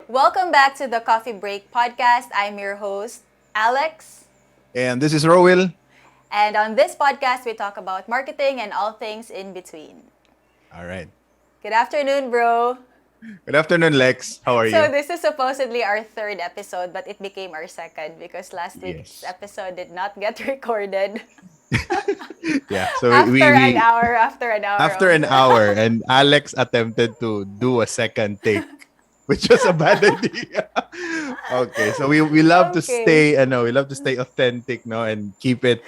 Welcome back to the Coffee Break podcast. I'm your host, Alex. And this is Rowil. And on this podcast, we talk about marketing and all things in between. All right. Good afternoon, bro. Good afternoon, Lex. How are So, you? this is supposedly our third episode, but it became our second because last week's Yes. episode did not get recorded Yeah. So we after an hour after of. an hour, and Alex attempted to do a second take, which was a bad idea. Okay. So we love to Okay. stay. We love to stay authentic, no, and keep it,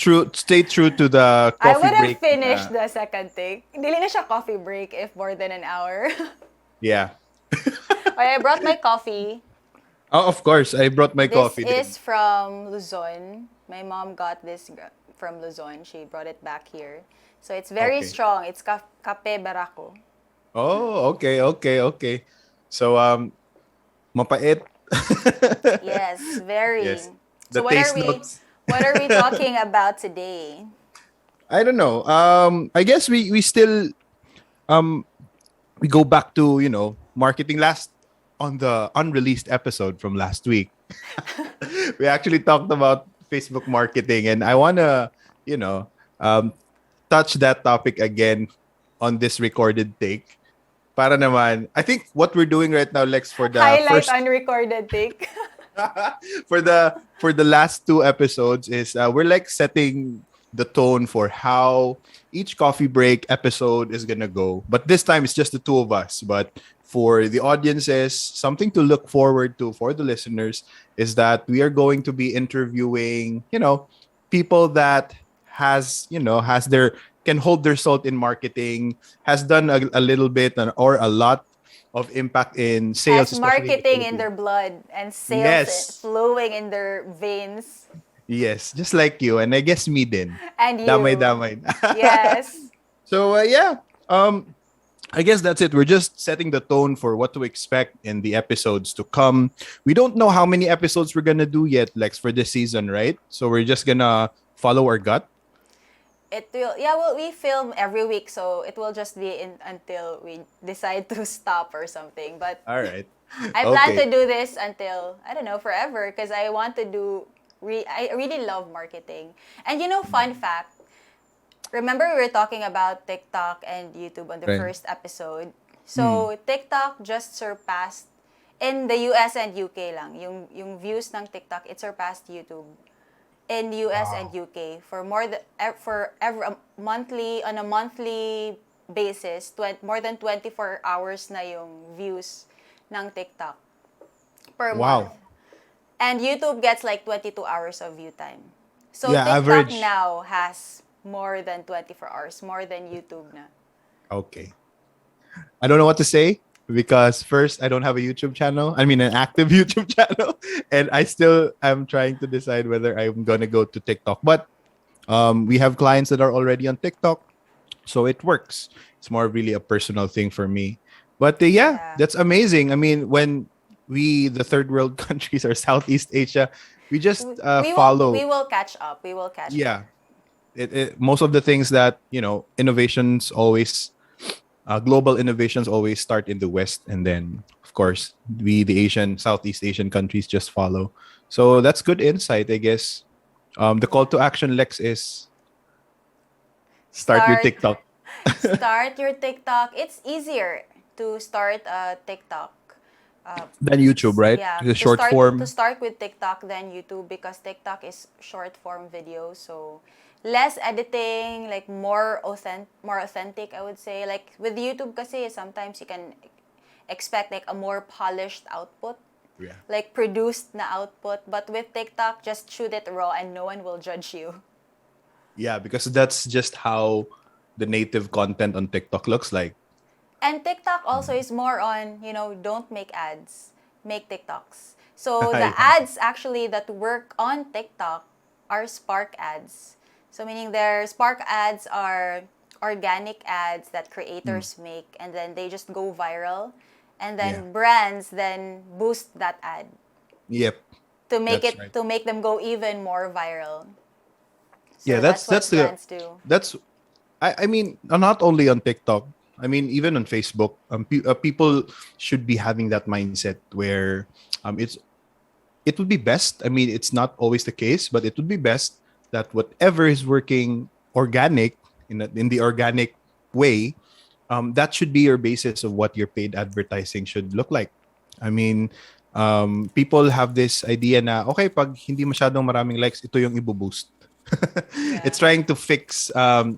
true. Stay true to the I coffee would have break. finished the second take. Dili na siya coffee break if more than an hour. Yeah. Okay, I brought my coffee. Oh, of course. I brought my This coffee. is from Luzon. My mom got this from Luzon. She brought it back here. So it's very Okay. strong. It's Kape Barako. Oh, okay, okay, okay. So mapait. Yes, very. Yes. The So what are taste we notes. what are we talking about today? I don't know. I guess we still um we go back to, marketing last on the unreleased episode from last week. We actually talked about Facebook marketing, and I want to, you know, um touch that topic again on this recorded take. Para naman, I think what we're doing right now, Lex, for the Highlight first unrecorded take. for the last two episodes is we're like setting the tone for how each coffee break episode is gonna go. But this time it's just the two of us. But for the audiences, something to look forward to for the listeners is that we are going to be interviewing, people that has their can hold their salt in marketing, has done a little bit or a lot of impact in sales, Has especially in the marketing in Philippines. their blood and sales Yes. flowing in their veins. Yes, just like you, and I guess me din. And Damay you. damay. Yes. So yeah, I guess that's it. We're just setting the tone for what to expect in the episodes to come. We don't know how many episodes we're gonna do yet, Lex, for this season, right? So we're just gonna follow our gut. It will, yeah, well, we film every week, so it will just be in until we decide to stop or something. But All right. I plan to Okay. do this until, I don't know, forever, because I want to I really love marketing. And fun fact, remember we were talking about TikTok and YouTube on the Right. first episode? Mm. So, TikTok just surpassed, in the US and UK lang, yung views ng TikTok, it surpassed YouTube in US and Wow. UK for more than for every monthly on a monthly basis, more than 24 hours na yung views ng TikTok per month. Wow. And YouTube gets like 22 hours of view time. So Yeah, TikTok average. now has more than 24 hours, more than YouTube na. Okay. I don't know what to say because first I don't have a YouTube channel. I mean an active YouTube channel, and I still am trying to decide whether I'm gonna go to TikTok. But we have clients that are already on TikTok, so it works. It's more really a personal thing for me. But yeah, Yeah. that's amazing. I mean, when the third world countries or Southeast Asia, we just We follow. will catch up. We will catch up. Yeah, most of the things that innovations always global innovations always start in the West, and then of course the Asian Southeast Asian countries just follow. So that's good insight, I guess. The call to action, Lex, is start your Start TikTok. start your TikTok. It's easier to start a TikTok. Then YouTube, right? Yeah, The short to form. start with TikTok than YouTube because TikTok is short form video, so less editing, like more authentic, I would say. Like with YouTube kasi sometimes you can expect like a more polished output, Yeah. like produced na output, but with TikTok just shoot it raw and no one will judge you. Yeah, because that's just how the native content on TikTok looks like. And TikTok also is more on, don't make ads, make TikToks. So the Yeah. ads actually that work on TikTok are Spark ads. So meaning their Spark ads are organic ads that Mm. creators make and then they just go viral and Yeah. then brands then boost that ad Yep. That's right. to make them go even more viral. Yeah, So that's what brands do. that's I mean not only on TikTok. I mean, even on Facebook, people should be having that mindset where it would be best. I mean, it's not always the case, but it would be best that whatever is working organic in the organic way, that should be your basis of what your paid advertising should look like. I mean, people have this idea na, okay, pag hindi masyadong maraming likes, ito yung ibo-boost. Yeah. It's trying to fix,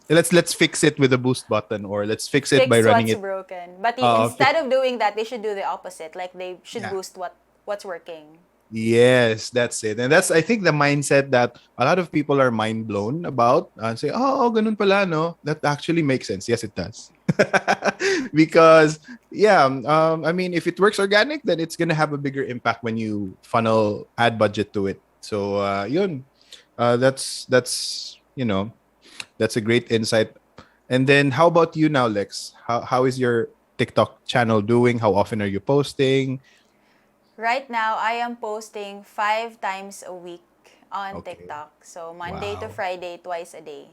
let's fix it with a boost button, or let's fix it by Fix running what's it. broken. But Fix, instead of doing that, they should do the opposite. Like they should yeah. boost what's working. Yes, that's it. And that's, I think, the mindset that a lot of people are mind blown about. Say, oh, ganun pala, no? That actually makes sense. Yes, it does. Because, yeah, I mean, if it works organic, then it's going to have a bigger impact when you funnel ad budget to it. So, yun. That's, that's a great insight. And then how about you now, Lex? How is your TikTok channel doing? How often are you posting? Right now, I am posting 5 times a week on Okay. TikTok. So Monday to Wow. Friday, twice a day.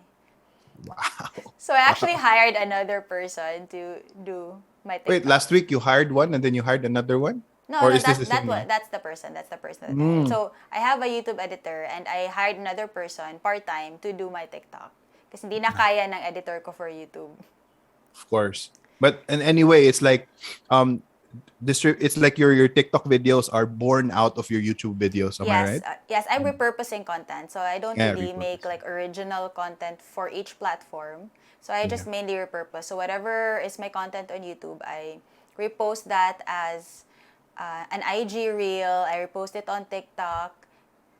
Wow. So I actually Wow. hired another person to do my Wait, TikTok. last week you hired one and then you hired another one? No, Or no, is this the same one? that's the person. That's the person that I hired. Mm, So I have a YouTube editor and I hired another person part-time to do my TikTok. Kasi hindi na kaya ng editor ko for YouTube. of course. But and anyway, it's like um it's like your TikTok videos are born out of your YouTube videos, am I Yes, right? yes, I'm repurposing content. So I don't Yeah, really make repurposing. like original content for each platform. So I Yeah. just mainly repurpose. So whatever is my content on YouTube, I repost that as an IG reel. I repost it on TikTok,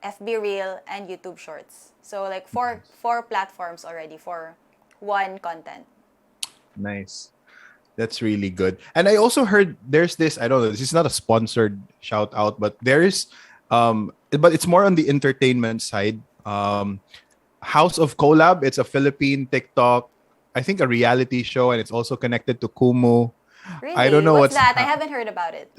FB reel, and YouTube Shorts. So like four platforms already for one content. Nice. That's really good. And I also heard there's this, I don't know, this is not a sponsored shout out, but there's but it's more on the entertainment side. House of Collab, it's a Philippine TikTok, I think a reality show, and it's also connected to Kumu. I don't Really? know What's what's that? I haven't heard about it.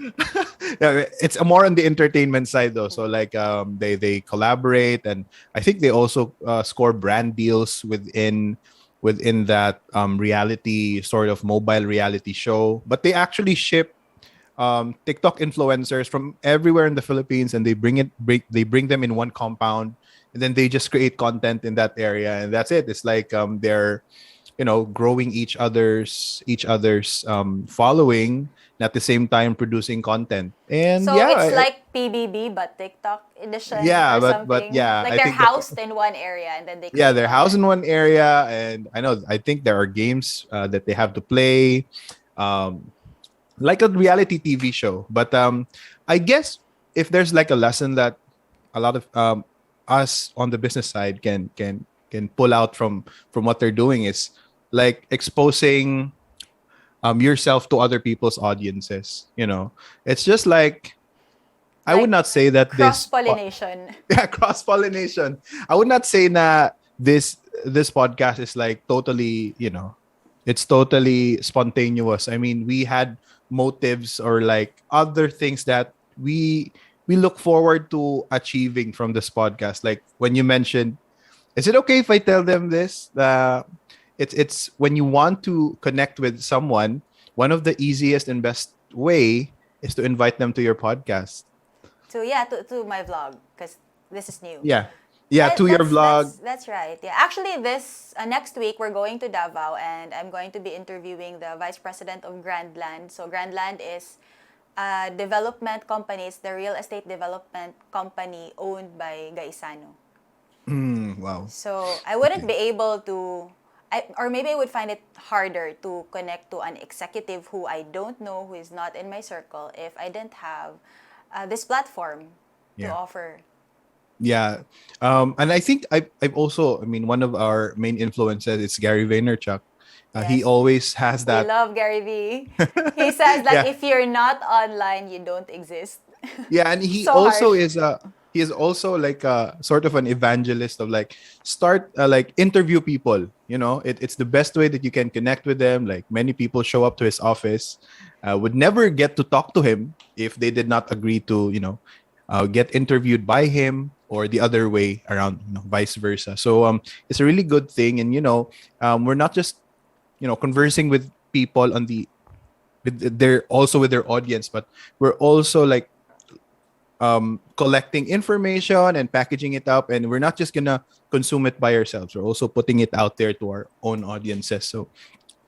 yeah, it's more on the entertainment side though. So like they collaborate, and I think they also score brand deals within that reality sort of mobile reality show. But they actually ship TikTok influencers from everywhere in the Philippines, and they bring them in one compound, and then they just create content in that area, and that's it. It's like they're growing each other's following, and at the same time producing content. And So yeah, it's like PBB but TikTok edition yeah, or but something. yeah, Like I they're think that housed in one area and then they yeah, create they're housed content. in one area, and I think there are games that they have to play, um, like a reality TV show. But I guess if there's like a lesson that a lot of us on the business side can pull out from what they're doing is like exposing yourself to other people's audiences. It's just like I would Like not say that cross pollination. yeah, cross pollination. I would not say that this podcast is like totally, it's totally spontaneous. I mean, we had motives or like other things that we look forward to achieving from this podcast. Like when you mentioned, is it okay if I tell them this? It's when you want to connect with someone, one of the easiest and best way is to invite them to your podcast. So yeah, to my vlog because this is new. Yeah. Yeah, to your vlog. That's right. Yeah, actually, this next week we're going to Davao and I'm going to be interviewing the vice president of Grandland. So Grandland is a development company. It's the real estate development company owned by Gaisano. Wow. So I wouldn't Okay. be able to, or maybe I would find it harder to connect to an executive who I don't know, who is not in my circle, if I didn't have this platform to Yeah. offer. Yeah. And I think I've also, I mean, one of our main influences is Gary Vaynerchuk. He Yes, always has we that. love Gary Vee. He says that Yeah. if you're not online, you don't exist. Yeah. And he So also harsh. he is also like a sort of an evangelist of like start like interview people. It's the best way that you can connect with them. Like many people show up to his office, would never get to talk to him if they did not agree to, get interviewed by him, or the other way around, vice versa. So it's a really good thing. And we're not just conversing with people on the they're also with their audience, but we're also like collecting information and packaging it up, and we're not just gonna consume it by ourselves. We're also putting it out there to our own audiences. So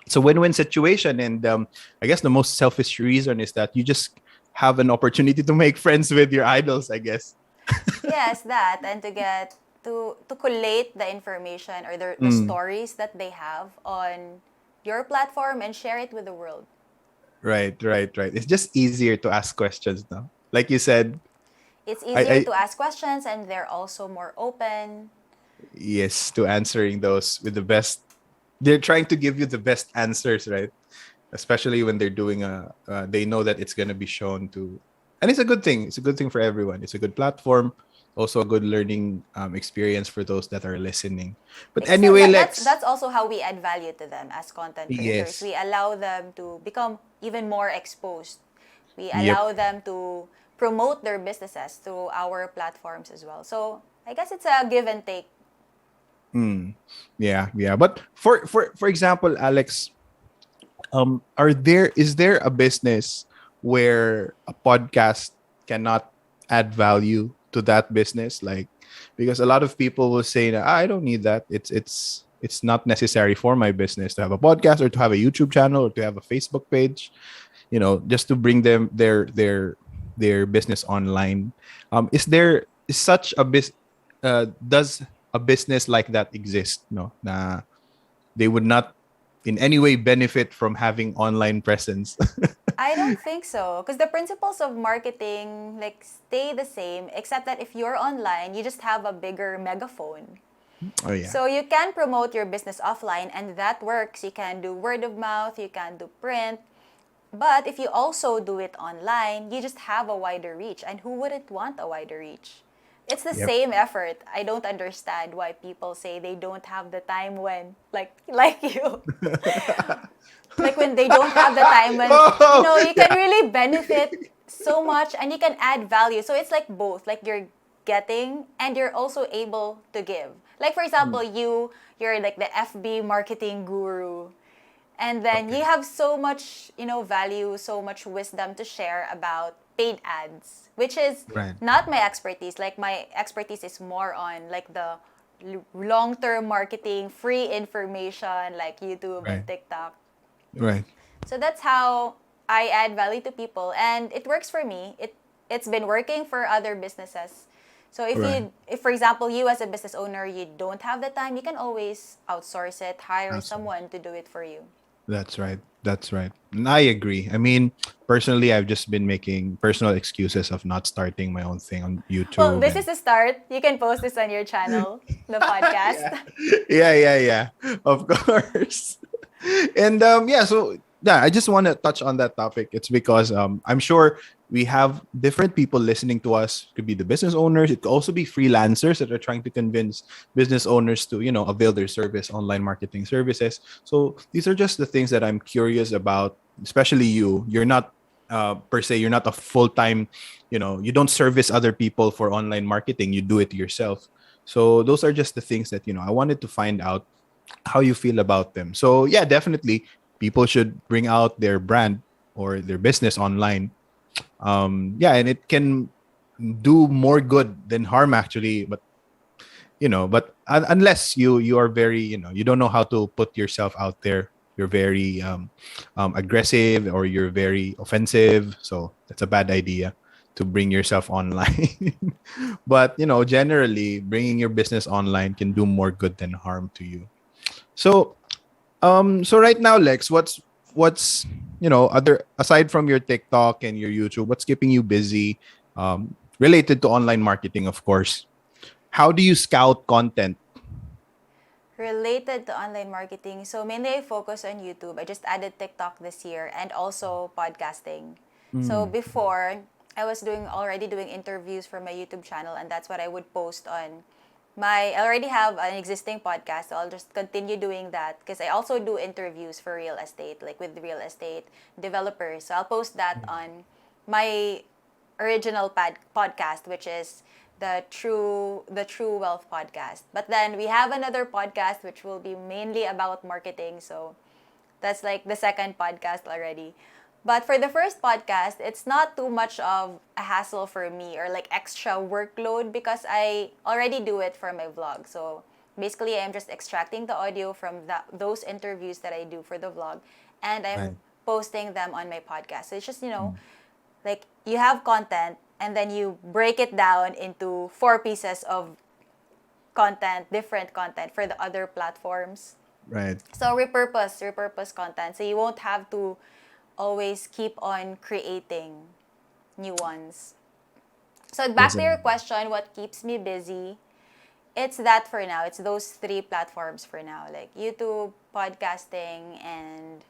it's a win-win situation. And I guess the most selfish reason is that you just have an opportunity to make friends with your idols, I guess. Yes, that, and to get to collate the information or the Mm, stories that they have on your platform and share it with the world. right. It's just easier to ask questions now. Like you said, It's I, easier I to ask questions and they're also more open. yes, to answering those with the best. They're trying to give you the best answers, right? Especially when they're doing they know that it's going to be shown to, and it's a good thing. It's a good thing for everyone. It's a good platform, also a good learning experience for those that are listening. But Because anyway, that's Lex. also how we add value to them as content creators. Yes. We allow them to become even more exposed. We Yep. allow them to promote their businesses through our platforms as well. So I guess it's a give and take. Mm. Yeah. But for example, Alex, are there is there a business where a podcast cannot add value to that business? Like, because a lot of people will say that, "Ah, I don't need that. It's not necessary for my business to have a podcast or to have a YouTube channel or to have a Facebook page, just to bring them their business online." Is there is such a does a business like that exist? No, na they would not in any way benefit from having online presence. I don't think so because the principles of marketing like stay the same except that if you're online, you just have a bigger megaphone. Oh yeah. So you can promote your business offline and that works. You can do word of mouth, you can do print. But if you also do it online, you just have a wider reach. And who wouldn't want a wider reach? It's the Yep. same effort. I don't understand why people say they don't have the time when like you. Like when they don't have the time when Oh you can yeah. really benefit so much and you can add value. So it's like both. Like you're getting and you're also able to give. Like for example, you're like the FB marketing guru. And then you Okay. have so much, value, so much wisdom to share about paid ads, which is Right. not my expertise. Like my expertise is more on like the long-term marketing, free information like YouTube Right. and TikTok. Right. So that's how I add value to people and it works for me. It's been working for other businesses. So Right. if for example you as a business owner you don't have the time, you can always outsource it, hire Outsource. someone to do it for you. That's right. That's right. And I agree. I mean, personally, I've just been making personal excuses of not starting my own thing on Well, YouTube this is and the start. You can post this on your channel, the podcast. yeah. Yeah. Of course. And yeah, so yeah, I just want to touch on that topic. It's because I'm sure we have different people listening to us. It could be the business owners, it could also be freelancers that are trying to convince business owners to, avail their service, online marketing services. So these are just the things that I'm curious about, especially you. You're not per se, you're not a full-time, you don't service other people for online marketing, you do it yourself. So those are just the things that, I wanted to find out how you feel about them. So yeah, definitely people should bring out their brand or their business online. Yeah, and it can do more good than harm actually. But unless you are very, you don't know how to put yourself out there. You're very aggressive or you're very offensive. So that's a bad idea to bring yourself online. But generally, bringing your business online can do more good than harm to you. So so right now, Lex, what's other aside from your TikTok and your YouTube, what's keeping you busy? Related to online marketing, of course. How do you scout content? Related to online marketing, so mainly I focus on YouTube. I just added TikTok this year and also podcasting. So Mm, before, I was already doing interviews for my YouTube channel and that's what I would post on I already have an existing podcast, so I'll just continue doing that because I also do interviews for real estate, like with real estate developers. So I'll post that on my original podcast, which is the True Wealth podcast. But then we have another podcast which will be mainly about marketing. So That's like the second podcast already. But for the first podcast, it's not too much of a hassle for me or like extra workload because I already do it for my vlog. So basically, I'm just extracting the audio from those interviews that I do for the vlog, and I'm Right. posting them on my podcast. So it's just, Mm. like you have content and then you break it down into four pieces of content, different content for the other platforms. Right. So repurpose content. So you won't have to always keep on creating new ones. So Yes. back to your question, what keeps me busy? It's that for now. It's those three platforms for now, like YouTube, podcasting, and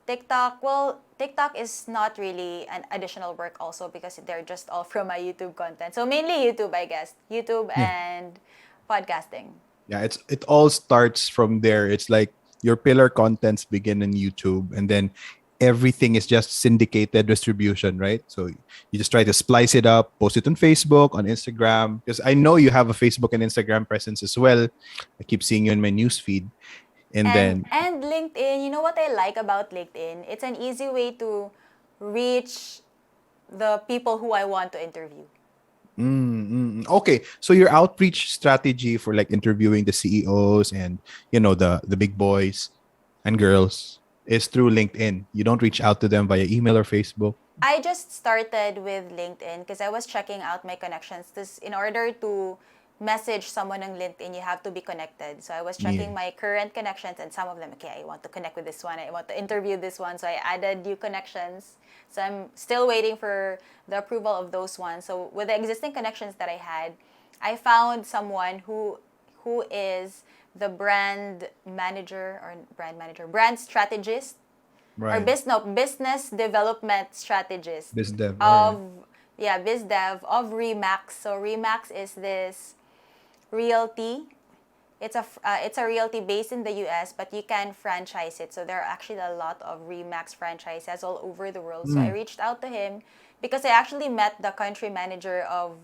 TikTok. Well, TikTok is not really an additional work also because they're just all from my YouTube content. So mainly YouTube, I guess. YouTube Yeah. and podcasting. Yeah, it all starts from there. It's like your pillar contents begin in YouTube, and then everything is just syndicated distribution, right? So you just try to splice it up, post it on Facebook, on Instagram, because I know you have a Facebook and Instagram presence as well. I keep seeing you in my news feed. And And then and LinkedIn, you know what I like about LinkedIn? It's an easy way to reach the people who I want to interview. okay, so your outreach strategy for like interviewing the CEOs and the big boys and girls is through LinkedIn. You don't reach out to them via email or Facebook. I just started with LinkedIn because I was checking out my connections. This in order to message someone on LinkedIn, you have to be connected. So I was Yeah. checking my current connections and some of them, okay, I want to connect with this one. I want to interview this one. So I added new connections. So I'm still waiting for the approval of those ones. So with the existing connections that I had, I found someone who is the brand strategist or Right. business development strategist Biz dev. All right. of biz dev of Remax. So Remax is this realty. It's a realty based in the US, but you can franchise it. So there are actually a lot of Remax franchises all over the world. So I Mm. reached out to him because I actually met the country manager of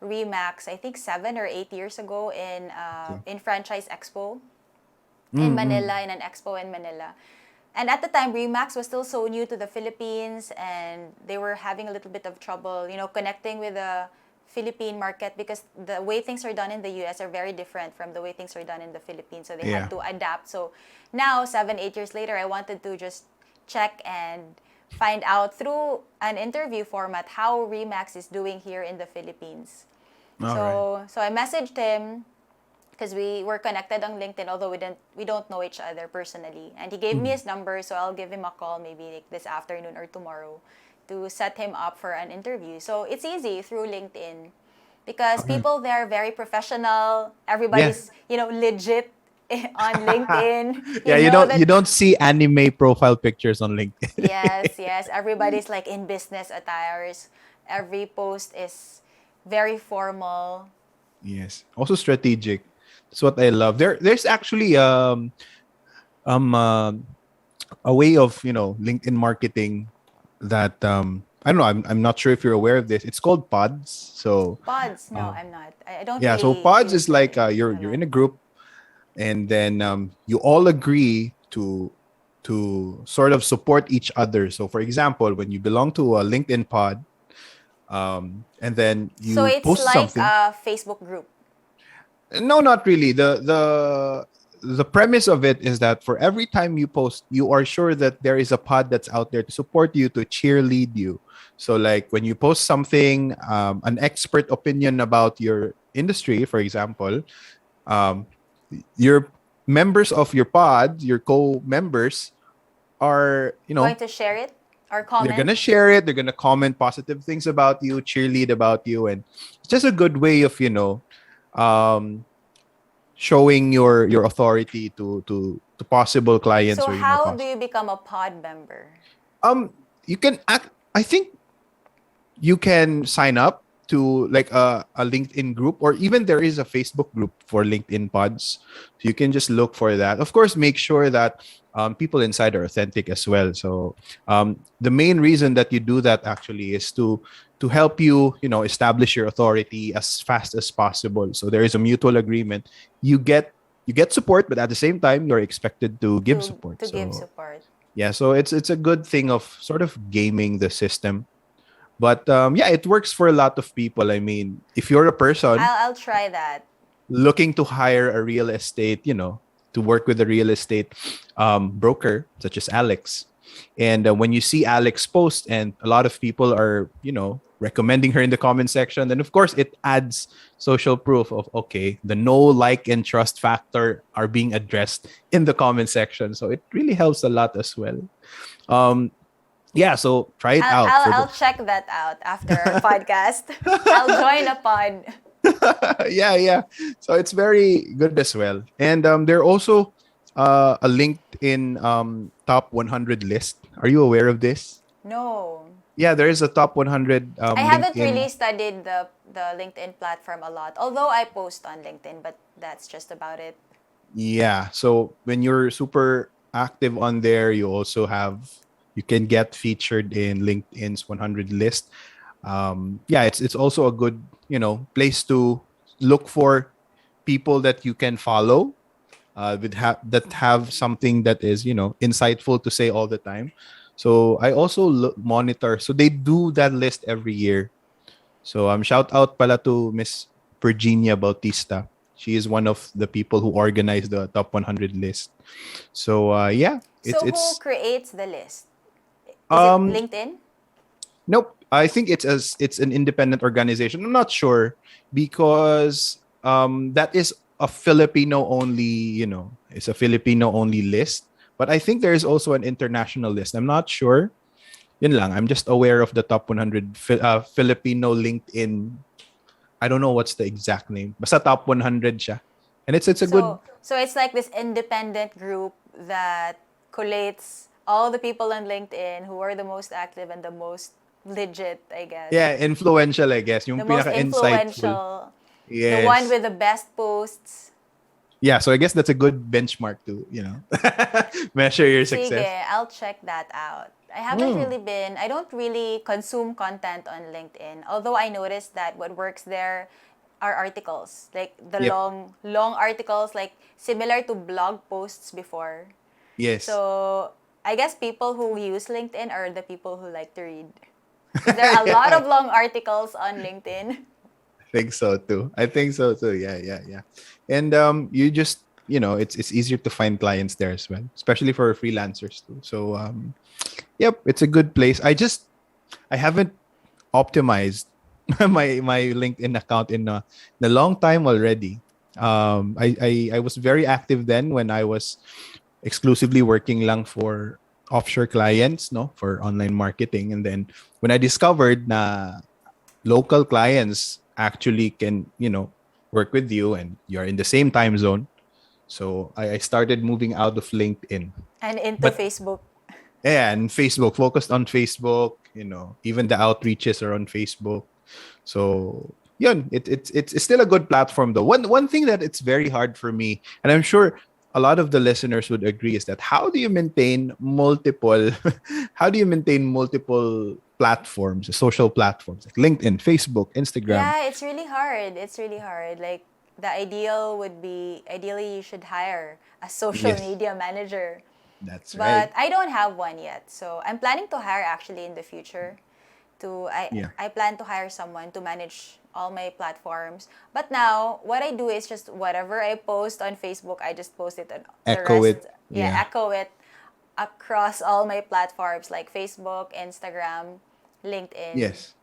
Remax, I think 7 or 8 years ago Okay. in Franchise Expo in Mm-mm. Manila, in an expo in Manila. And at the time, Remax was still so new to the Philippines, and they were having a little bit of trouble, connecting with the Philippine market because the way things are done in the US are very different from the way things are done in the Philippines. So they had Yeah. to adapt. So now, 7, 8 years later, I wanted to just check and find out through an interview format how Remax is doing here in the Philippines. All right. So I messaged him because we were connected on LinkedIn, although we don't know each other personally. And he gave me Mm. his number, so I'll give him a call maybe like this afternoon or tomorrow to set him up for an interview. So it's easy through LinkedIn because All right. people there are very professional. Yeah. Everybody's legit on LinkedIn. Yeah, You you know don't you that. don't see anime profile pictures on LinkedIn. Yes, yes. Everybody's like in business attires. Every post is very formal. Yes. Also strategic. That's what I love. There's actually um uh, a way of, LinkedIn marketing that I don't know, I'm not sure if you're aware of this. It's called pods. So Pods? No, uh, I'm not. I don't yeah, so really pods use is it like you're a you're lot. in a group, and then you all agree to sort of support each other. So for example, when you belong to a LinkedIn pod, and then So you it's post like something. a Facebook group. No, not really. The premise of it is that for every time you post, you are sure that there is a pod that's out there to support you, to cheerlead you. So like when you post something, an expert opinion about your industry, for example, um, your members of your pod, your co-members, are Going to share it or they're comment. gonna share it. They're gonna comment positive things about you, cheerlead about you, and it's just a good way of um, showing your authority to possible clients So or how do you become a pod member? um you can act. I think you can sign up to like a LinkedIn group, or even there is a Facebook group for LinkedIn pods. So you can just look for that. Of course, make sure that people inside are authentic as well. So the main reason that you do that actually is to help you, establish your authority as fast as possible. So there is a mutual agreement. You get you get support, but at the same time, you're expected to give support. to give So support. yeah, so it's a good thing of sort of gaming the system. But yeah, it works for a lot of people. I mean, if you're a person I'll try that. looking to hire a real estate, to work with a real estate broker such as Alex, and when you see Alex post and a lot of people are, recommending her in the comment section, then of course it adds social proof of, okay, the know, like, and trust factor are being addressed in the comment section. So it really helps a lot as well. Um, yeah, so try it out for I'll the check that out after our podcast. I'll join a pod. yeah, yeah. So it's very good as well. And there are also a LinkedIn top 100 list. Are you aware of this? No. Yeah, there is a top 100 I haven't LinkedIn. really studied the LinkedIn platform a lot. Although I post on LinkedIn, but that's just about it. Yeah. So when you're super active on there, you can get featured in LinkedIn's 100 list. Yeah, it's also a good, place to look for people that you can follow that have something that is insightful to say all the time. So I also monitor. So they do that list every year. So shout out pala to Miss Virginia Bautista. She is one of the people who organized the top 100 list. So yeah, it's So who it's creates the list? Is it um LinkedIn? nope. I think it's an independent organization. I'm not sure because that is a Filipino only, it's a Filipino only list. But I think there is also an international list. I'm not sure. Yun lang. I'm just aware of the top 100 Filipino LinkedIn. I don't know what's the exact name. Basta top 100 siya. And it's a good. So it's like this independent group that collates all the people on LinkedIn who are the most active and the most legit, I guess. Yeah, influential, I guess. The Yung most pinaka-insightful. influential, the one Yes. with the best posts. Yeah, so I guess that's a good benchmark to, measure your success. Sige, I'll check that out. Mm. I don't really consume content on LinkedIn. Although I noticed that what works there are articles, like the Yep. long articles, like similar to blog posts before. Yes. So I guess people who use LinkedIn are the people who like to read. Because there are a lot Yeah, of long articles on LinkedIn. I think so too. I think so too. Yeah, yeah, yeah. And you just, it's easier to find clients there as well, especially for freelancers too. So yep, it's a good place. I haven't optimized my LinkedIn account in a long time already. I was very active then when I was exclusively working lang for offshore clients, no, for online marketing. And then when I discovered na local clients actually can, work with you and you're in the same time zone. So I started moving out of LinkedIn. And into But Facebook. yeah, and Facebook, focused on Facebook, even the outreaches are on Facebook. So yun, it's still a good platform though. One thing that it's very hard for me, and I'm sure a lot of the listeners would agree, is that how do you maintain multiple how do you maintain multiple platforms, social platforms like LinkedIn, Facebook, Instagram? Yeah, it's really hard. It's really hard. Like the ideal would be ideally you should hire a social Yes, media manager. that's right. But I don't have one yet. So I'm planning to hire actually in the future. Yeah. I plan to hire someone to manage all my platforms. But now what I do is just whatever I post on Facebook, I just post it on the Echo rest. it. Yeah, Yeah. echo it across all my platforms like Facebook, Instagram, LinkedIn. Yes.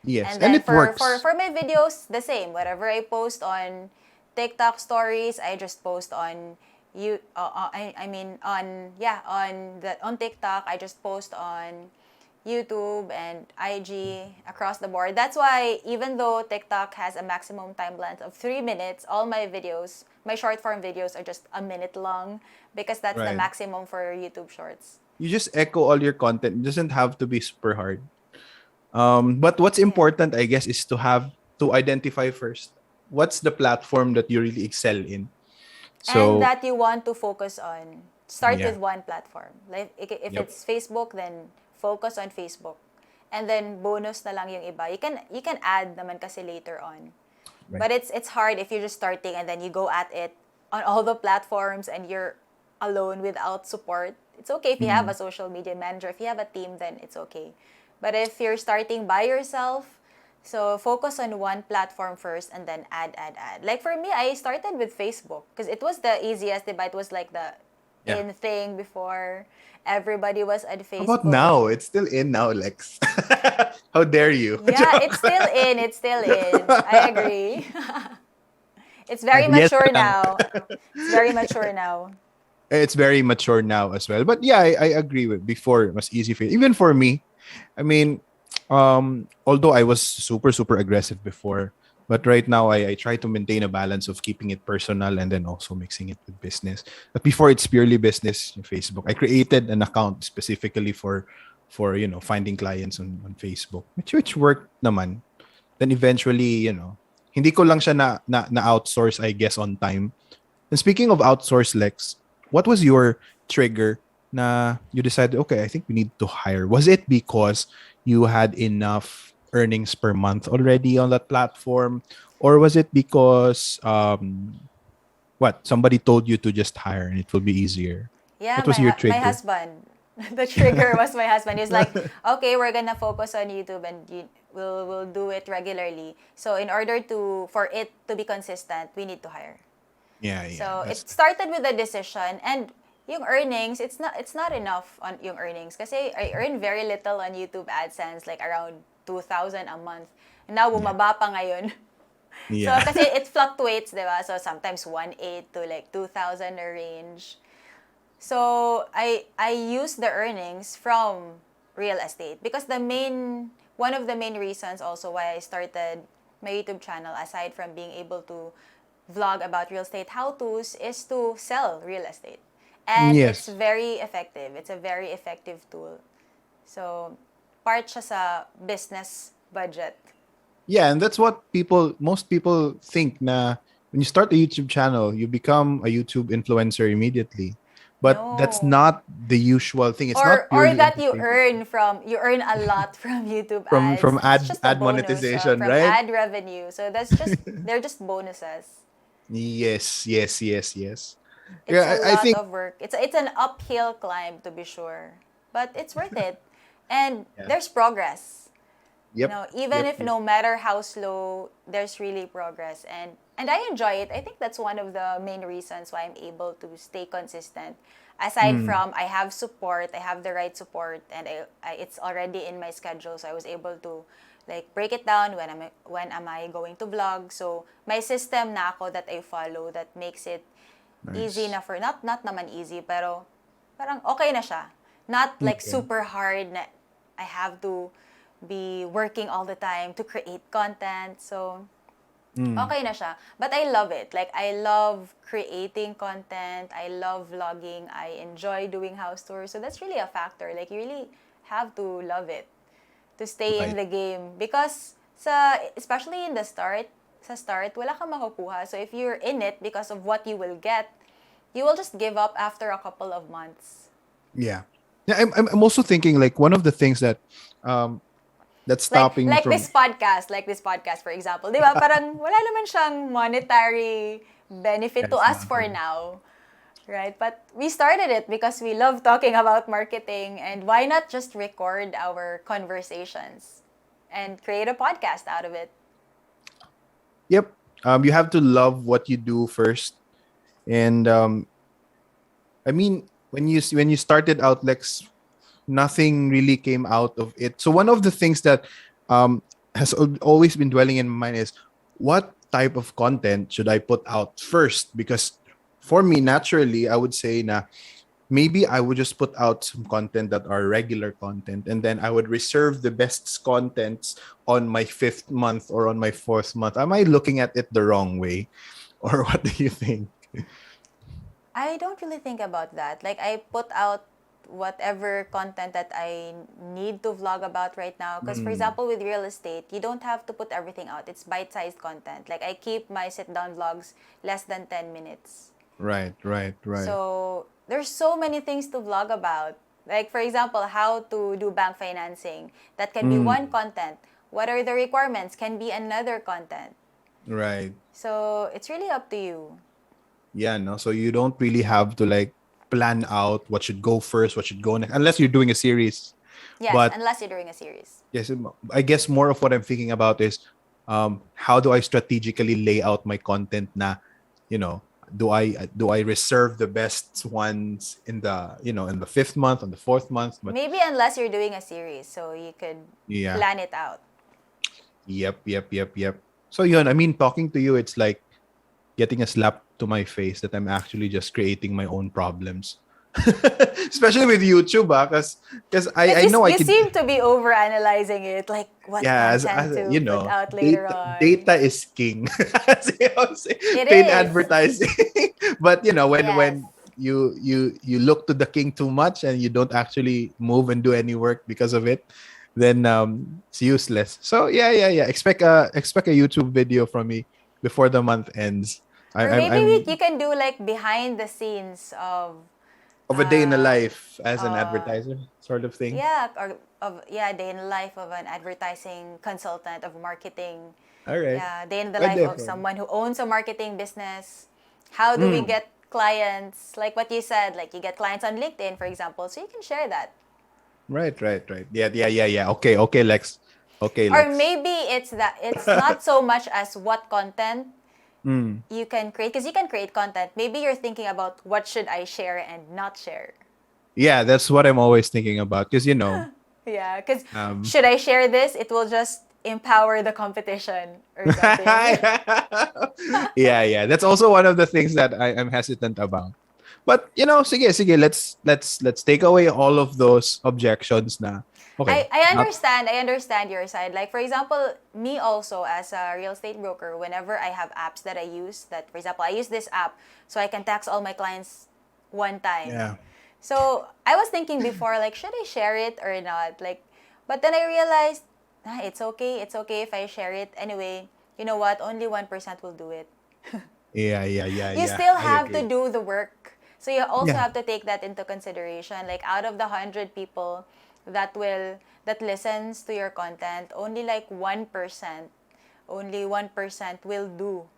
Yes. And And then it works. for my videos, the same. Whatever I post on TikTok stories, I just post on you. I mean on TikTok. I just post on YouTube and IG across the board. That's why even though TikTok has a maximum time length of 3 minutes, all my videos, my short form videos, are just a minute long because that's the Right. maximum for YouTube Shorts. You just echo all your content. It doesn't have to be super hard. But what's Yeah. important, I guess, is to identify first what's the platform that you really excel in. And So, that you want to focus on. Start with yeah. one platform. Like if Yep. it's Facebook, then focus on Facebook. And then bonus na lang yung iba. You can add naman kasi later on. Right. But it's hard if you're just starting and then you go at it on all the platforms and you're alone without support, it's okay if you have a social media manager. If you have a team, then it's okay. But if you're starting by yourself, so focus on one platform first and then add. Like for me, I started with Facebook because it was the easiest, diba? It was like the Yeah. in thing before. Everybody was on How about Facebook. now? It's still in now, Lex. How dare you? Yeah, it's still in. It's still in. I agree. It's very Yes mature lang. now. It's very mature now. It's very mature now as well. But yeah, I agree with before it was easy for even for me. I mean, although I was super, super aggressive before, but right now I try to maintain a balance of keeping it personal and then also mixing it with business. But before it's purely business, Facebook. I created an account specifically for finding clients on Facebook, which worked naman. Then eventually, hindi ko lang siya na outsource, I guess, on time. And speaking of outsource, Lex, what was your trigger na you decided, okay, I think we need to hire? Was it because you had enough earnings per month already on that platform? Or was it because somebody told you to just hire and it will be easier? Yeah, What was your my trigger? husband. The trigger was my husband. He was like, "Okay, we're gonna focus on YouTube and we'll do it regularly. So in order to for it to be consistent, we need to hire." Yeah, So that's it started with a decision and yung earnings, it's not enough on yung earnings kasi I earn very little on YouTube AdSense, like around 2,000 a month. Now yeah. bumaba pa ngayon. So Yeah. kasi it fluctuates, 'di ba? So sometimes 1,800 to like 2,000 a range. So I use the earnings from real estate because one of the main reasons also why I started my YouTube channel, aside from being able to vlog about real estate how-tos, is to sell real estate. And it's Yes. very effective. It's a very effective tool. So part siya sa business budget. Yeah, and that's what most people think na when you start a YouTube channel, you become a YouTube influencer immediately. But that's No. not the usual thing. It's not Or purely that you entertainment. earn a lot from YouTube From ads. That's ad just a ad bonus monetization, from right? ad revenue. So that's just they're just bonuses. Yes. It's a Yeah, I lot think of work. It's an uphill climb, to be sure, but it's worth it. And yeah. there's progress. Yep. Even Yep. if no matter how slow, there's really progress, and I enjoy it. I think that's one of the main reasons why I'm able to stay consistent. Aside Mm, from I have support, I have the right support, and it's already in my schedule, so I was able to like break it down when am I going to vlog. So my system na ako that I follow that makes it easy nice. na for not naman easy pero parang okay na siya. Not like Okay. super hard na I have to be working all the time to create content. So Mm, okay na siya. But I love it. Like, I love creating content. I love vlogging. I enjoy doing house tours. So that's really a factor. Like, you really have to love it to stay in right. the game. Because, especially in the start, wala kang makukuha. So if you're in it because of what you will get, you will just give up after a couple of months. Yeah. Yeah, I'm also thinking like one of the things um that's stopping from Like this podcast, for example, di ba? Parang wala naman siyang monetary benefit to yes, us for now, right? But we started it because we love talking about marketing, and why not just record our conversations and create a podcast out of it? yep. You have to love what you do first. And I mean, when you started out, Lex, nothing really came out of it. So one of the things that has always been dwelling in my mind is what type of content should I put out first? Because for me, naturally, I would say na maybe I would just put out some content that are regular content, and then I would reserve the best contents on my fifth month or on my fourth month. Am I looking at it the wrong way? Or what do you think? I don't really think about that. Like, I put out whatever content that I need to vlog about right now. Because, for Mm, example, with real estate, you don't have to put everything out. It's bite-sized content. Like, I keep my sit-down vlogs less than 10 minutes. right. So, there's so many things to vlog about. Like, for example, how to do bank financing. That can be one Mm, content. What are the requirements can be another content. right. So, it's really up to you. Yeah, no. So you don't really have to like plan out what should go first, what should go next, unless you're doing a series. Yes, But unless you're doing a series. yes, I guess more of what I'm thinking about is how do I strategically lay out my content na, you know, do I reserve the best ones in the, in the fifth month, on the fourth month? But Maybe unless you're doing a series, so you could yeah, plan it out. yep. So yun, I mean, talking to you, it's like getting a slap to my face that I'm actually just creating my own problems. Especially with YouTube, because Because I know I you can. seem to be over analyzing it, like what Yeah, content to put out later on. data is king. As you know, It paid is. advertising. But Yes. when you look to the king too much and you don't actually move and do any work because of it, then it's useless. So yeah. Expect a YouTube video from me before the month ends. Or maybe you I'm can do like behind the scenes of a day in the uh, life as an uh, advertiser sort of thing. yeah, or day in the life of an advertising consultant of marketing. All right. Yeah, day in the life Pwede, of pwede. someone who owns a marketing business. How do we Mm. get clients? Like what you said, like you get clients on LinkedIn, for example, so you can share that. Right. Yeah. Okay, Lex. Okay, Or Lex. maybe it's not so much as what content Mm. you can create, because you can create content. Maybe you're thinking about what should I share and not share. Yeah, that's what I'm always thinking about. Because, Yeah, because um, should I share this? It will just empower the competition or something. yeah. That's also one of the things that I'm hesitant about. But, sige, let's take away all of those objections na. Okay. Not, I understand your side. Like for example, me also as a real estate broker, whenever I have apps that I use, that for example, I use this app so I can tax all my clients one time. yeah. So I was thinking before, like, should I share it or not? Like, but then I realized, it's okay. It's okay if I share it. Anyway, you know what? Only 1% will do it. You Yeah. still I have to agree. do the work. So you also Yeah. have to take that into consideration. Like out of the 100 people that listens to your content, only 1% will do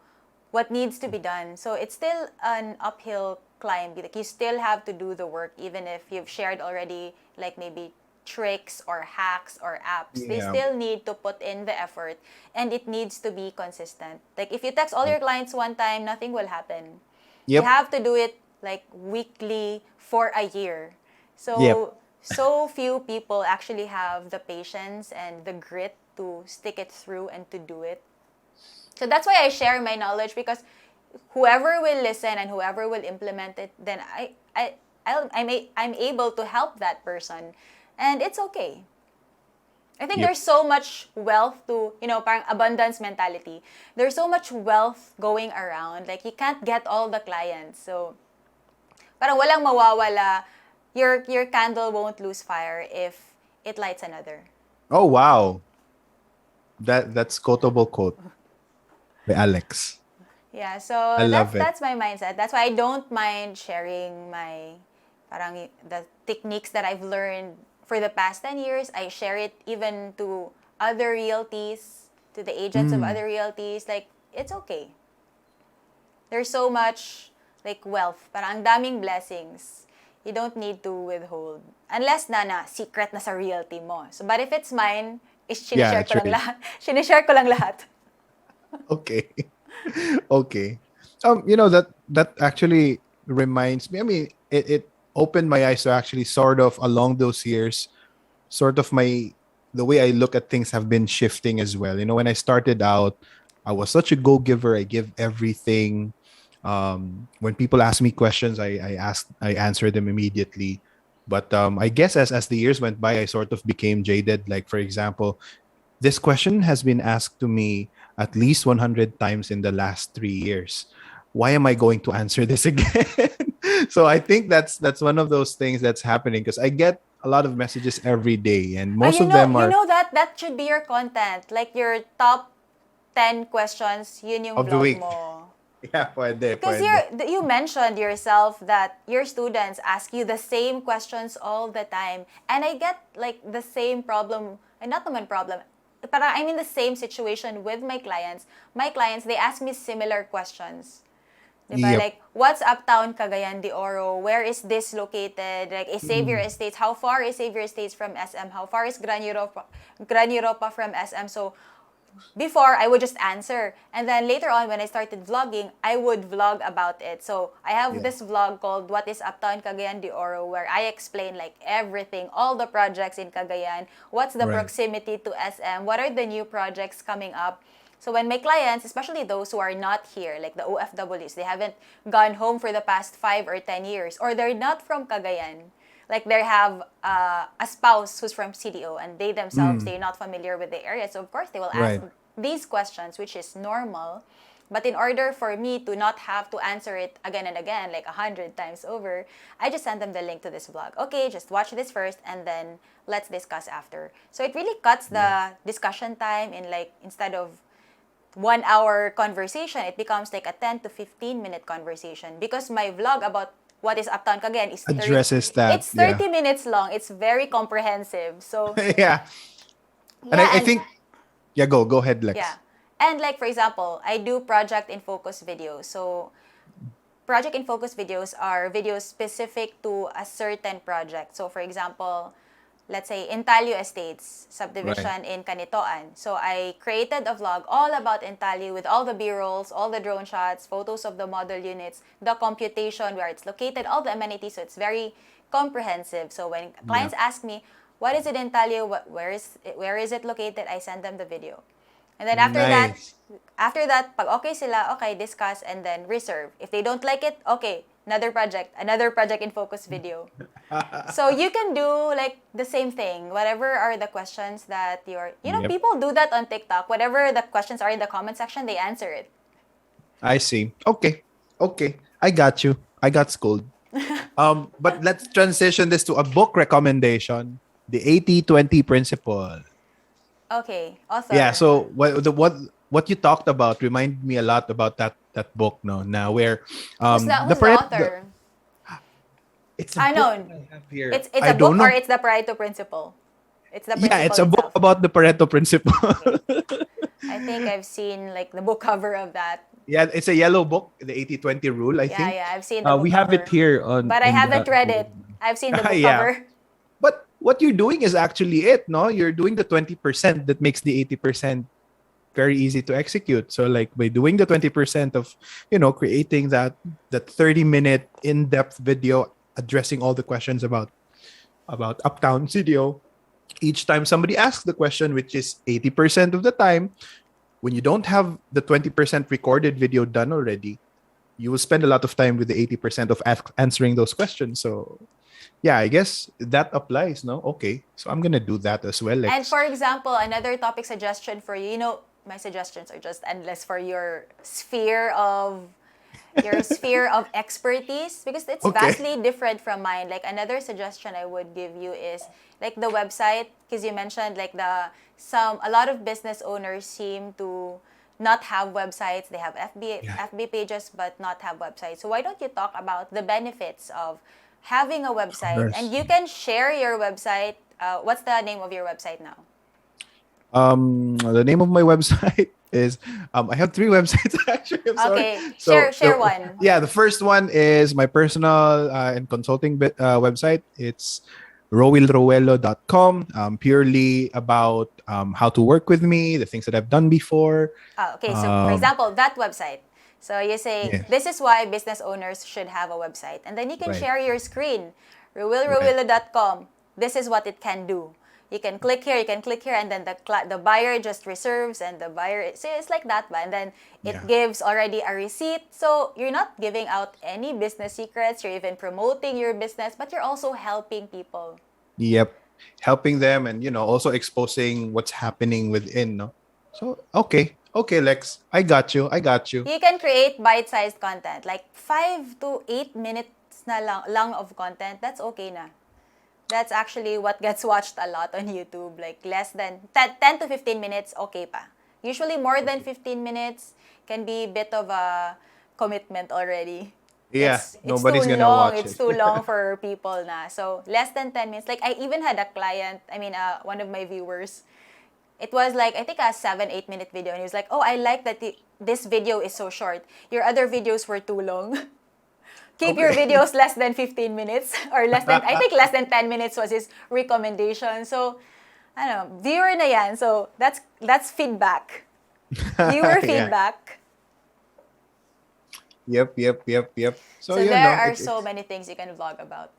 what needs to be done. So it's still an uphill climb. Like you still have to do the work even if you've shared already like maybe tricks or hacks or apps. They Yeah. still need to put in the effort and it needs to be consistent. Like if you text all your clients one time, nothing will happen. You Yep. have to do it like weekly for a year. Yep. So few people actually have the patience and the grit to stick it through and to do it. So that's why I share my knowledge, because whoever will listen and whoever will implement it, then I'm able to help that person, and it's okay. I think Yep. there's so much wealth to, parang abundance mentality. There's so much wealth going around. Like, you can't get all the clients. So, parang walang mawawala. Your candle won't lose fire if it lights another. Oh, wow. That's quotable quote by Alex. Yeah, I so love it. that's my mindset. That's why I don't mind sharing the techniques that I've learned for the past 10 years. I share it even to other realties, to the agents of Mm. other realties. Like, it's okay. There's so much like wealth. Parang ang daming blessings. You don't need to withhold. Unless secret na sa realty mo. So, but if it's mine, is Yeah, sinishare ko lang actually. lahat. Sinishare ko lang lahat. Okay. Okay. That actually reminds me. I mean, it opened my eyes to actually sort of along those years, sort of the way I look at things have been shifting as well. When I started out, I was such a go-giver. I give everything. When people ask me questions, I answer them immediately. But I guess as the years went by, I sort of became jaded. Like for example, this question has been asked to me at least 100 times in the last 3 years. Why am I going to answer this again? So I think that's one of those things that's happening because I get a lot of messages every day, and most of them You are know that should be your content. Like your top 10 questions, yun yung of the vlog week. mo. Yeah, Because pwede. you mentioned yourself that your students ask you the same questions all the time. And I get like the same problem, not naman problem, but I'm in the same situation with my clients. My clients, they ask me similar questions. Diba? Yep. Like, what's Uptown Cagayan de Oro? Where is this located? Like, is Xavier Mm. Estates? How far is Xavier Estates from SM? How far is Gran Europa from SM? So, before, I would just answer. And then later on, when I started vlogging, I would vlog about it. So, I have Yeah. this vlog called What is Uptown Cagayan de Oro, where I explain like everything, all the projects in Cagayan, what's the Right. proximity to SM, what are the new projects coming up. So when my clients, especially those who are not here, like the OFWs, they haven't gone home for the past 5 or 10 years, or they're not from Cagayan, like they have a spouse who's from CDO and they themselves, Mm. they're not familiar with the area. So of course they will ask Right. these questions, which is normal. But in order for me to not have to answer it again and again, like 100 times over, I just send them the link to this vlog. Okay, just watch this first and then let's discuss after. So it really cuts Yeah. the discussion time in, like, instead of 1 hour conversation, it becomes like a 10 to 15 minute conversation because my vlog about what is Uptown Cagayan is 30, Addresses that. it's Yeah. 30 minutes long. It's very comprehensive. So, Yeah. And yeah, I and think yeah, go ahead, yeah. Lex. And like, for example, I do project in focus videos. So, project in focus videos are videos specific to a certain project. So, for example, let's say Intalio Estates Right. subdivision in Canitoan. So I created a vlog all about Intalio with all the B-rolls, all the drone shots, photos of the model units, the computation, where it's located, all the amenities. So it's very comprehensive. So when Yeah. clients ask me, what is it Intalio? Where is it located? I send them the video. And then Nice. after that, pag okay sila, okay, discuss and then reserve. If they don't like it, okay, another project in focus video. So you can do like the same thing. Whatever are the questions that Yep. people do that on TikTok. Whatever the questions are in the comment section, they answer it. I see. Okay. Okay. I got you. I got schooled. But let's transition this to a book recommendation. The 80/20 principle. Okay, Yeah, author. so what you talked about reminded me a lot about that book no now where Who's the author? it's a I book know. that I have here. It's I a book don't or know. it's the Pareto principle. It's the Yeah, principle it's a book itself. about the Pareto principle. Okay. I think I've seen like the book cover of that. Yeah, it's a yellow book, the 80/20 rule, I Yeah, think. yeah, I've seen the book We have it cover. here on But I in haven't read the it. I've seen the book Yeah. cover. But what you're doing is actually it, no? You're doing the 20% that makes the 80% very easy to execute. So like by doing the 20% of, creating that 30-minute in-depth video addressing all the questions about Uptown Studio, each time somebody asks the question, which is 80% of the time, when you don't have the 20% recorded video done already, you will spend a lot of time with the 80% of answering those questions. So yeah, I guess that applies, no? Okay. So I'm gonna do that as well, And Lex. for example, another topic suggestion for you, my suggestions are just endless for your sphere of expertise because it's Okay. vastly different from mine. Like another suggestion I would give you is like the website because you mentioned like a lot of business owners seem to not have websites. They have Yeah. FB pages but not have websites. So why don't you talk about the benefits of having a Of website and course. you can share your website. What's the name of your website now? The name of my website is I have three websites actually. I'm sorry. Okay, share So share one. the first one is my personal and consulting website. It's rowilrowelo.com. Purely about how to work with me, the things that I've done before. Okay, so for Um, example, that website. So you say, yeah. this is why business owners should have a website. And then you can Right. share your screen, Right. rowilrowilo.com. This is what it can do. You can click here, and then the buyer just reserves, and the buyer, so it's like that. And then it Yeah. gives already a receipt. So you're not giving out any business secrets, you're even promoting your business, but you're also helping people. Yep. Helping them and also exposing what's happening within, no? So okay. Okay, Lex. I got you. I got you. You can create bite-sized content, like 5 to 8 minutes lang of content. That's okay na. That's actually what gets watched a lot on YouTube. Like less than 10 to 15 minutes, okay pa. Usually more than 15 minutes can be a bit of a commitment already. Yeah, It's too nobody's gonna long. watch It's it. too long for people na. So less than 10 minutes. Like I even had a client, I mean one of my viewers, It was like, I think a 7-8 minute video. And he was like, oh, I like that this video is so short. Your other videos were too long. Keep your Okay. videos less than 15 minutes or less than, I think less than 10 minutes was his recommendation. So, I don't know, viewer na yan. So, that's feedback. Viewer Yeah. feedback. Yep. So So, you there know, are it's so many things you can vlog about.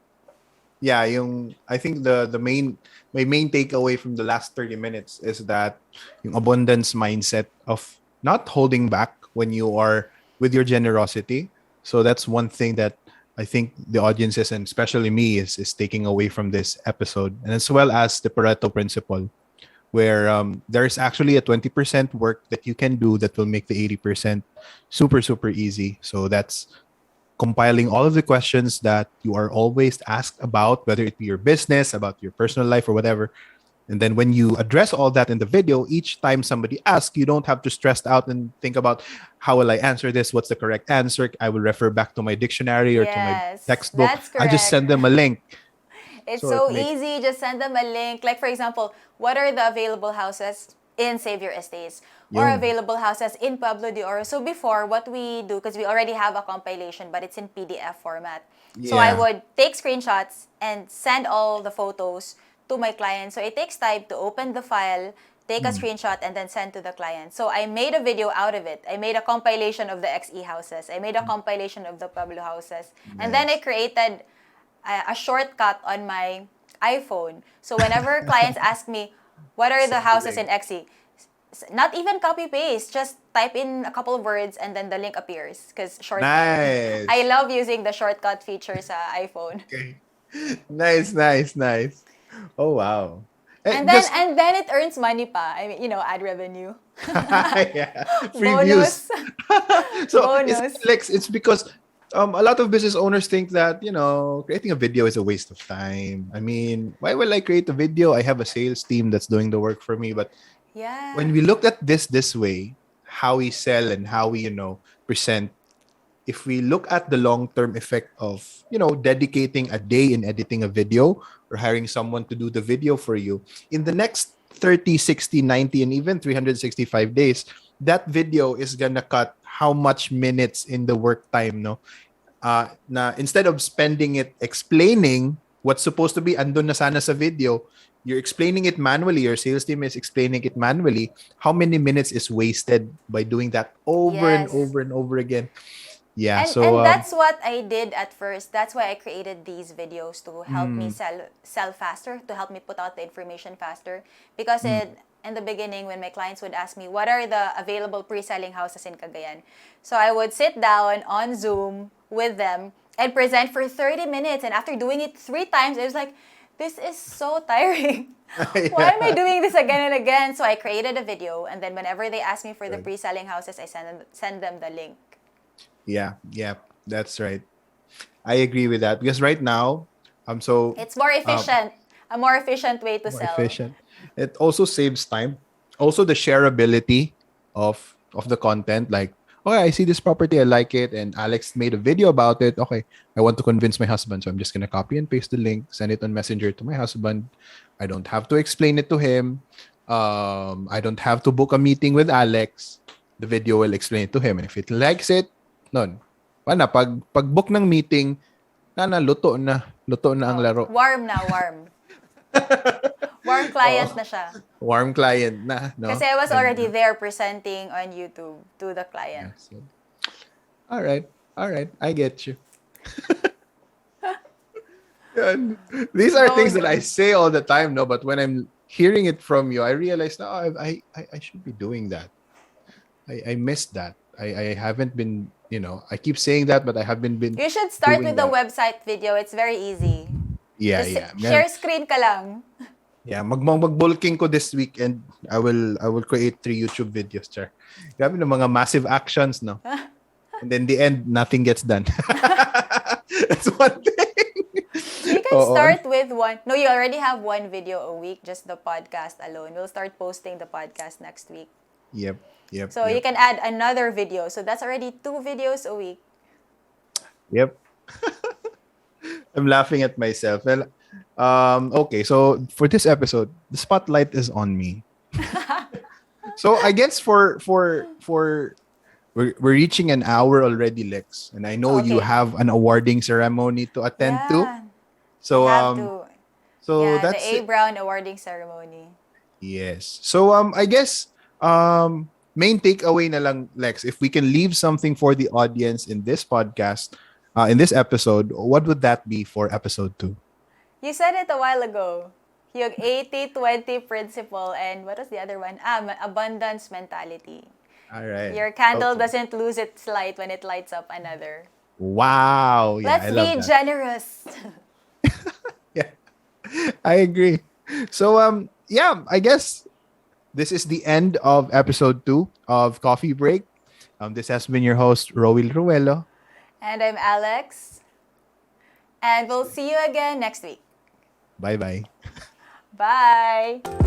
yeah, yung I think the main my main takeaway from the last 30 minutes is that yung abundance mindset of not holding back when you are with your generosity. So that's one thing that I think the audiences and especially me is taking away from this episode, and as well as the Pareto principle, where there's actually a 20% work that you can do that will make the 80% super easy. So that's compiling all of the questions that you are always asked about, whether it be your business, about your personal life, or whatever. And then when you address all that in the video, each time somebody asks, you don't have to stress out and think about how will I answer this? What's the correct answer? I will refer back to my dictionary or to my Yes, textbook. that's I just correct. send them a link. It's So it so makes easy. Just send them a link. Like, for example, what are the available houses in Savior Estates or yung available houses in Pablo de Oro? So before, what we do, because we already have a compilation, but it's in PDF format. So I yeah. would take screenshots and send all the photos to my client. So it takes time to open the file, take a Mm, screenshot, and then send to the client. So I made a video out of it. I made a compilation of the XE houses. I made a compilation of the Pablo houses. And then I nice. created a shortcut on my iPhone. So whenever clients ask me, what are the Send the houses link. in XE? Not even copy paste, just type in a couple of words and then the link appears because shortcut. I Nice. love using the shortcut feature sa iPhone. Okay. Nice. Oh wow. And then Because and then it earns money pa. I mean, ad revenue. yeah, free views. Bonus. So it's Bonus. Alex, it's because a lot of business owners think that creating a video is a waste of time. I mean, why will I create a video? I have a sales team that's doing the work for me. But Yeah. when we look at this way, how we sell and how we present, if we look at the long-term effect of dedicating a day in editing a video or hiring someone to do the video for you in the next 30, 60, 90, and even 365 days, that video is gonna cut how much minutes in the work time, no? Na instead of spending it explaining what's supposed to be andun na sana sa video, you're explaining it manually, your sales team is explaining it manually. How many minutes is wasted by doing that over and Yes. over and over again? Yeah, And so and that's what I did at first. That's why I created these videos to help me mm, sell faster, to help me put out the information faster. Because mm, in the beginning, when my clients would ask me, what are the available pre-selling houses in Cagayan? So I would sit down on Zoom with them and present for 30 minutes. And after doing it 3 times, I was like, this is so tiring. Why am I yeah, doing this again and again? So I created a video, and then whenever they ask me for the good. pre-selling houses, I send them the link. Yeah, that's right. I agree with that because right now I'm so It's more um, efficient. A more efficient way to more sell. efficient. It also saves time. Also, the shareability of the content. Like, okay, I see this property, I like it, and Alex made a video about it. Okay, I want to convince my husband, so I'm just gonna copy and paste the link, send it on Messenger to my husband. I don't have to explain it to him. I don't have to book a meeting with Alex. The video will explain it to him, and if he likes it, nun. Pana, pag book ng meeting, luto na ang Oh, laro. warm na, warm. Warm Oo. client na siya. Warm client na, Kasi no? I was And already there presenting on YouTube to the client. yeah, so, all right, I get you. Yan. These are Go, things that I go. say all the time, no? But when I'm hearing it from you, I realize, no, I should be doing that. I missed that. I haven't been, I keep saying that, but I haven't been You should start doing with the that. website video. It's very easy. Yeah, Just yeah. share screen ka lang. Yeah, magbulking ko this weekend. I will create 3 YouTube videos, char. Grabe ng mga massive actions, no? And then the end, nothing gets done. That's one thing. You can Oo. start with one. No, you already have one video a week, just the podcast alone. We'll start posting the podcast next week. Yep, yep, So you yep, can add another video. So that's already 2 videos a week. yep. I'm laughing at myself. Well, okay, so for this episode, the spotlight is on me. So I guess for we're reaching an hour already, Lex, and I know you Okay. have an awarding ceremony to attend to. Yeah, I So have to. so Yeah, the that's A it. Brown awarding ceremony. Yes. So I guess main takeaway na lang, Lex, if we can leave something for the audience in this podcast, in this episode, what would that be for episode 2? You said it a while ago. Yung 80-20 principle and what was the other one? Abundance mentality. All right. Your candle Okay. doesn't lose its light when it lights up another. Wow. Yeah, I Let's love be that. generous. Yeah, I agree. So yeah, I guess this is the end of episode 2 of Coffee Break. This has been your host, Rowil Ruelo. And I'm Alex. And we'll see you again next week. Bye bye. Bye.